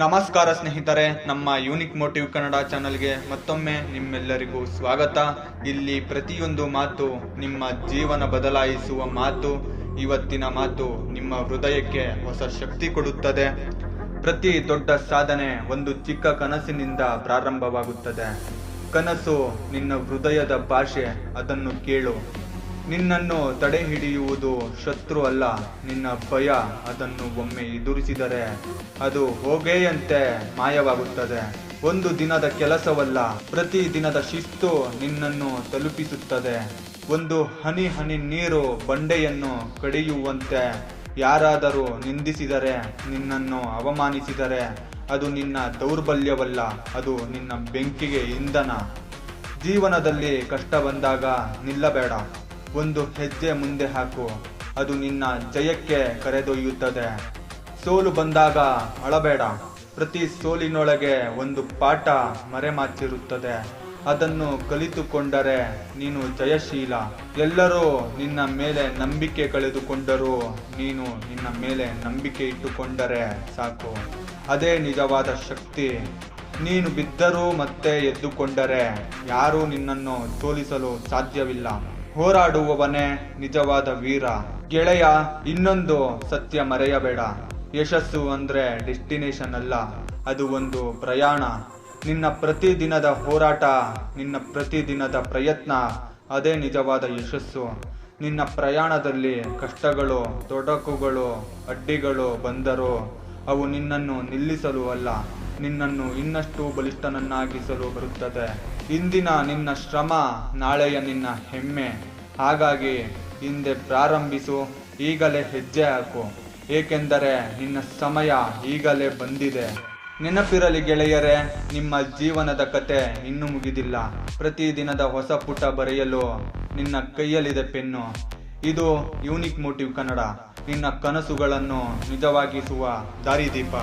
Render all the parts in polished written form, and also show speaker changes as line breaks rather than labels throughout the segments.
ನಮಸ್ಕಾರ ಸ್ನೇಹಿತರೆ, ನಮ್ಮ ಯೂನಿಕ್ ಮೋಟಿವ್ ಕನ್ನಡ ಚಾನಲ್ಗೆ ಮತ್ತೊಮ್ಮೆ ನಿಮ್ಮೆಲ್ಲರಿಗೂ ಸ್ವಾಗತ. ಇಲ್ಲಿ ಪ್ರತಿಯೊಂದು ಮಾತು ನಿಮ್ಮ ಜೀವನ ಬದಲಾಯಿಸುವ ಮಾತು. ಇವತ್ತಿನ ಮಾತು ನಿಮ್ಮ ಹೃದಯಕ್ಕೆ ಹೊಸ ಶಕ್ತಿ ಕೊಡುತ್ತದೆ. ಪ್ರತಿ ದೊಡ್ಡ ಸಾಧನೆ ಒಂದು ಚಿಕ್ಕ ಕನಸಿನಿಂದ ಪ್ರಾರಂಭವಾಗುತ್ತದೆ. ಕನಸು ನಿನ್ನ ಹೃದಯದ ಭಾಷೆ, ಅದನ್ನು ಕೇಳು. ನಿನ್ನನ್ನು ತಡೆ ಹಿಡಿಯುವುದು ಶತ್ರು ಅಲ್ಲ, ನಿನ್ನ ಭಯ. ಅದನ್ನು ಒಮ್ಮೆ ಎದುರಿಸಿದರೆ ಅದು ಹೋಗೆಯಂತೆ ಮಾಯವಾಗುತ್ತದೆ. ಒಂದು ದಿನದ ಕೆಲಸವಲ್ಲ, ಪ್ರತಿ ದಿನದ ಶಿಸ್ತು ನಿನ್ನನ್ನು ತಲುಪಿಸುತ್ತದೆ. ಒಂದು ಹನಿ ಹನಿ ನೀರು ಬಂಡೆಯನ್ನು ಕಡಿಯುವಂತೆ. ಯಾರಾದರೂ ನಿಂದಿಸಿದರೆ, ನಿನ್ನನ್ನು ಅವಮಾನಿಸಿದರೆ, ಅದು ನಿನ್ನ ದೌರ್ಬಲ್ಯವಲ್ಲ, ಅದು ನಿನ್ನ ಬೆಂಕಿಗೆ ಇಂಧನ. ಜೀವನದಲ್ಲಿ ಕಷ್ಟ ಬಂದಾಗ ನಿಲ್ಲಬೇಡ, ಒಂದು ಹೆಜ್ಜೆ ಮುಂದೆ ಹಾಕು. ಅದು ನಿನ್ನ ಜಯಕ್ಕೆ ಕರೆದೊಯ್ಯುತ್ತದೆ. ಸೋಲು ಬಂದಾಗ ಅಳಬೇಡ, ಪ್ರತಿ ಸೋಲಿನೊಳಗೆ ಒಂದು ಪಾಠ ಮರೆಮಾಚಿರುತ್ತದೆ. ಅದನ್ನು ಕಲಿತುಕೊಂಡರೆ ನೀನು ಜಯಶೀಲ. ಎಲ್ಲರೂ ನಿನ್ನ ಮೇಲೆ ನಂಬಿಕೆ ಕಳೆದುಕೊಂಡರೂ ನೀನು ನಿನ್ನ ಮೇಲೆ ನಂಬಿಕೆ ಇಟ್ಟುಕೊಂಡರೆ ಸಾಕು. ಅದೇ ನಿಜವಾದ ಶಕ್ತಿ. ನೀನು ಬಿದ್ದರೂ ಮತ್ತೆ ಎದ್ದುಕೊಂಡರೆ ಯಾರೂ ನಿನ್ನನ್ನು ಸೋಲಿಸಲು ಸಾಧ್ಯವಿಲ್ಲ. ಹೋರಾಡುವವನೇ ನಿಜವಾದ ವೀರ. ಗೆಳೆಯ, ಇನ್ನೊಂದು ಸತ್ಯ ಮರೆಯಬೇಡ. ಯಶಸ್ಸು ಅಂದ್ರೆ ಡೆಸ್ಟಿನೇಷನ್ ಅಲ್ಲ, ಅದು ಒಂದು ಪ್ರಯಾಣ. ನಿನ್ನ ಪ್ರತಿದಿನದ ಹೋರಾಟ, ನಿನ್ನ ಪ್ರತಿದಿನದ ಪ್ರಯತ್ನ, ಅದೇ ನಿಜವಾದ ಯಶಸ್ಸು. ನಿನ್ನ ಪ್ರಯಾಣದಲ್ಲಿ ಕಷ್ಟಗಳು, ತೊಡಕುಗಳು, ಅಡ್ಡಿಗಳು ಬಂದರೂ ಅವು ನಿನ್ನನ್ನು ನಿಲ್ಲಿಸಲು ಅಲ್ಲ, ನಿನ್ನನ್ನು ಇನ್ನಷ್ಟು ಬಲಿಷ್ಠನನ್ನಾಗಿಸಲು ಬರುತ್ತದೆ. ಇಂದಿನ ನಿನ್ನ ಶ್ರಮ ನಾಳೆಯ ನಿನ್ನ ಹೆಮ್ಮೆ. ಹಾಗಾಗಿ ಹಿಂದೆ ಪ್ರಾರಂಭಿಸು, ಈಗಲೇ ಹೆಜ್ಜೆ ಹಾಕು, ಏಕೆಂದರೆ ನಿನ್ನ ಸಮಯ ಈಗಲೇ ಬಂದಿದೆ. ನೆನಪಿರಲಿ ಗೆಳೆಯರೇ, ನಿಮ್ಮ ಜೀವನದ ಕತೆ ಇನ್ನೂ ಮುಗಿದಿಲ್ಲ. ಪ್ರತಿದಿನದ ಹೊಸ ಪುಟ ಬರೆಯಲು ನಿನ್ನ ಕೈಯಲ್ಲಿದೆ ಪೆನ್ನು. ಇದು ಯೂನಿಕ್ ಮೋಟಿವ್ ಕನ್ನಡ, ನಿನ್ನ ಕನಸುಗಳನ್ನು ನಿಜವಾಗಿಸುವ ದಾರಿದೀಪ.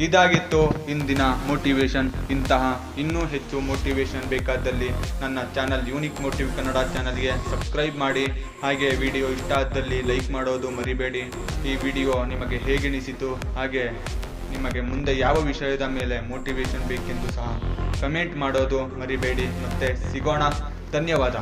ಇದಾಗಿತ್ತು ಇಂದಿನ ಮೋಟಿವೇಶನ್. ಇಂತಹ ಇನ್ನೂ ಹೆಚ್ಚು ಮೋಟಿವೇಶನ್ ಬೇಕಾದಲ್ಲಿ ನನ್ನ ಚಾನಲ್ ಯೂನಿಕ್ ಮೋಟಿವ್ ಕನ್ನಡ ಚಾನಲ್ಗೆ ಸಬ್ಸ್ಕ್ರೈಬ್ ಮಾಡಿ. ಹಾಗೆ ವಿಡಿಯೋ ಇಷ್ಟ ಆದಲ್ಲಿ ಲೈಕ್ ಮಾಡೋದು ಮರಿಬೇಡಿ. ಈ ವಿಡಿಯೋ ನಿಮಗೆ ಹೇಗೆನಿಸಿತು, ಹಾಗೆ ನಿಮಗೆ ಮುಂದೆ ಯಾವ ವಿಷಯದ ಮೇಲೆ ಮೋಟಿವೇಶನ್ ಬೇಕೆಂದು ಸಹ ಕಮೆಂಟ್ ಮಾಡೋದು ಮರಿಬೇಡಿ. ಮತ್ತೆ ಸಿಗೋಣ. ಧನ್ಯವಾದ.